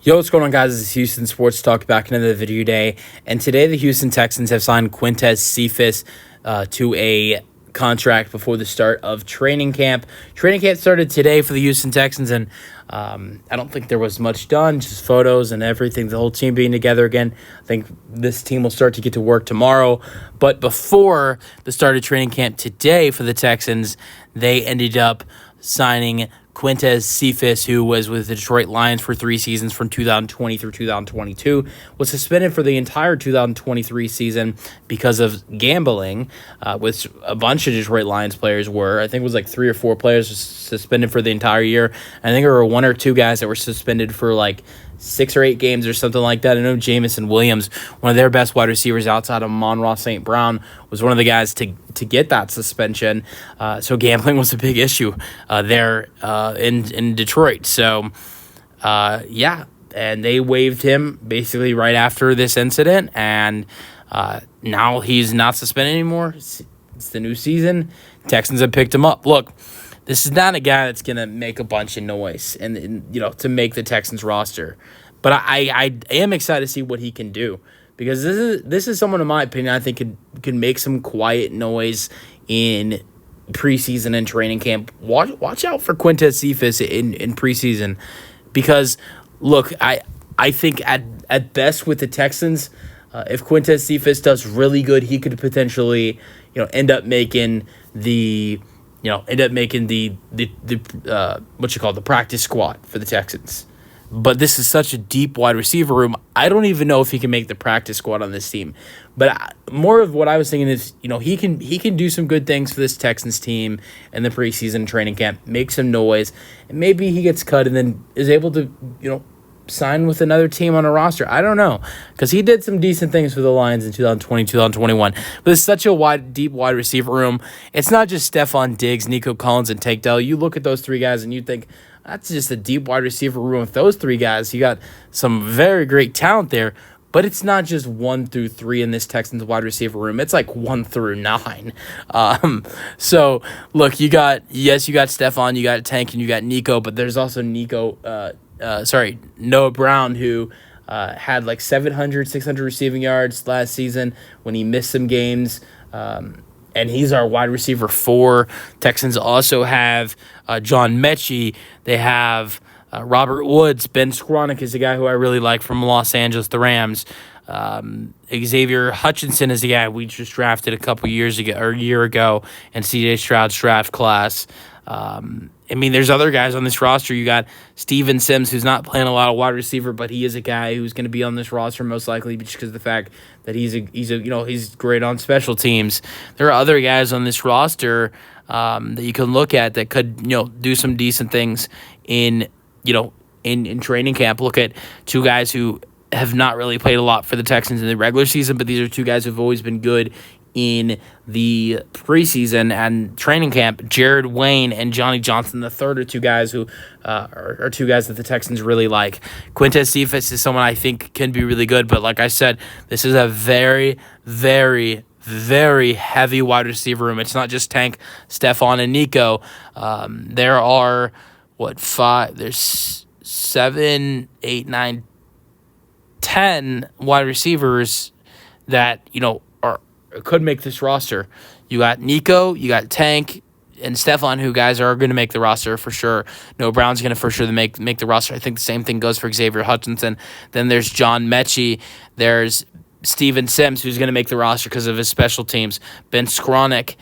Yo, what's going on, guys? This is Houston Sports Talk back into the video day. And today the Houston Texans have signed Quintez Cephus to a contract before the start of training camp. Training camp started today for the Houston Texans, and I don't think there was much done, just photos and everything, the whole team being together again. I think this team will start to get to work tomorrow. But before the start of training camp today for the Texans, they ended up signing Quintez Cephus, who was with the Detroit Lions for 3 seasons from 2020 through 2022, was suspended for the entire 2023 season because of gambling, which a bunch of Detroit Lions players were. I think it was like 3 or 4 players suspended for the entire year. I think there were 1 or 2 guys that were suspended for like 6 or 8 games or something like that. I know Jamison Williams, one of their best wide receivers outside of Monroe St. Brown, was one of the guys to get that suspension. So gambling was a big issue there in Detroit. So, yeah, and they waived him basically right after this incident, and now he's not suspended anymore. It's the new season. Texans have picked him up. Look, this is not a guy that's going to make a bunch of noise and to make the Texans roster. But I am excited to see what he can do, because this is someone, in my opinion, I think could make some quiet noise in preseason and training camp. Watch out for Quintez Cephus in preseason, because, look, I think at best with the Texans, if Quintez Cephus does really good, he could potentially end up making the the practice squad for the Texans. But this is such a deep wide receiver room. I don't even know if he can make the practice squad on this team. But more of what I was thinking is, he can do some good things for this Texans team in the preseason training camp, make some noise, and maybe he gets cut and then is able to, sign with another team on a roster. I don't know, because he did some decent things for the Lions in 2020, 2021. But it's such a deep wide receiver room. It's not just Stephon Diggs, Nico Collins, and Tank Dell. You look at those 3 guys and you think, that's just a deep wide receiver room with those 3 guys. You got some very great talent there, but it's not just 1 through 3 in this Texans wide receiver room. It's like 1 through 9. So, look, you got Stephon, you got Tank, and you got Nico, but there's also Noah Brown, who had like 700, 600 receiving yards last season when he missed some games. And he's our wide receiver 4. Texans also have John Mechie. They have Robert Woods. Ben Skowronek is the guy who I really like from Los Angeles, the Rams. Xavier Hutchinson is the guy we just drafted a year ago in C.J. Stroud's draft class. There's other guys on this roster. You got Steven Sims, who's not playing a lot of wide receiver, but he is a guy who's going to be on this roster most likely just because of the fact that he's great on special teams. There are other guys on this roster that you can look at that could do some decent things in training camp. Look at 2 guys who have not really played a lot for the Texans in the regular season, but these are 2 guys who've always been good in the preseason and training camp. Jared Wayne and Johnny Johnson III are 2 guys who are 2 guys that the Texans really like. Quintez Cephus is someone I think can be really good, but like I said, this is a very, very, very heavy wide receiver room. It's not just Tank, Stephon, and Nico. There are 5? There's 7, 8, 9, 10 wide receivers that could make this roster. You got Nico, you got Tank, and Stephon, who guys are going to make the roster for sure. Noah Brown's going to for sure make the roster. I think the same thing goes for Xavier Hutchinson. Then there's John Mechie. There's Steven Sims, who's going to make the roster because of his special teams. Ben Skowronek,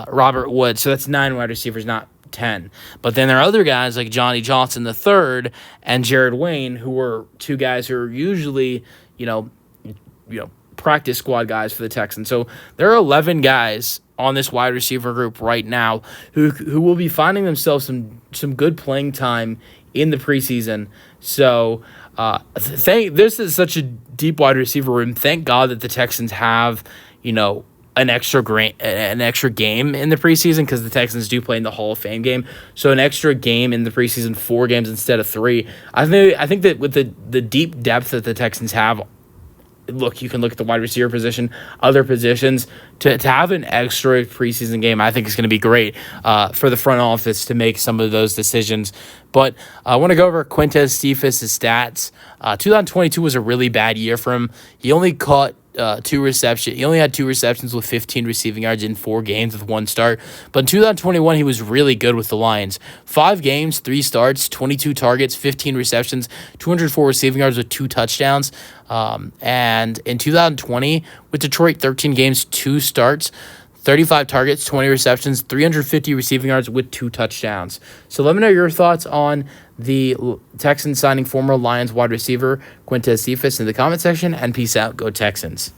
Robert Woods. So that's 9 wide receivers, not 10. But then there are other guys like Johnny Johnson III and Jared Wayne, who are 2 guys who are usually, practice squad guys for the Texans. So there are 11 guys on this wide receiver group right now who will be finding themselves some good playing time in the preseason. So this is such a deep wide receiver room. Thank God that the Texans have an extra game in the preseason, because the Texans do play in the Hall of Fame game. So an extra game in the preseason, 4 games instead of 3. I think that with the deep depth that the Texans have look, you can look at the wide receiver position, other positions. To have an extra preseason game, I think is going to be great for the front office to make some of those decisions. But I want to go over Quintez Cephus' stats. 2022 was a really bad year for him. He only caught two receptions. He only had 2 receptions with 15 receiving yards in 4 games with 1 start. But in 2021, he was really good with the Lions. 5 games, 3 starts, 22 targets, 15 receptions, 204 receiving yards with 2 touchdowns. And in 2020, with Detroit, 13 games, 2 starts, 35 targets, 20 receptions, 350 receiving yards with 2 touchdowns. So let me know your thoughts on the Texans signing former Lions wide receiver Quintez Cephus in the comment section, and peace out. Go Texans.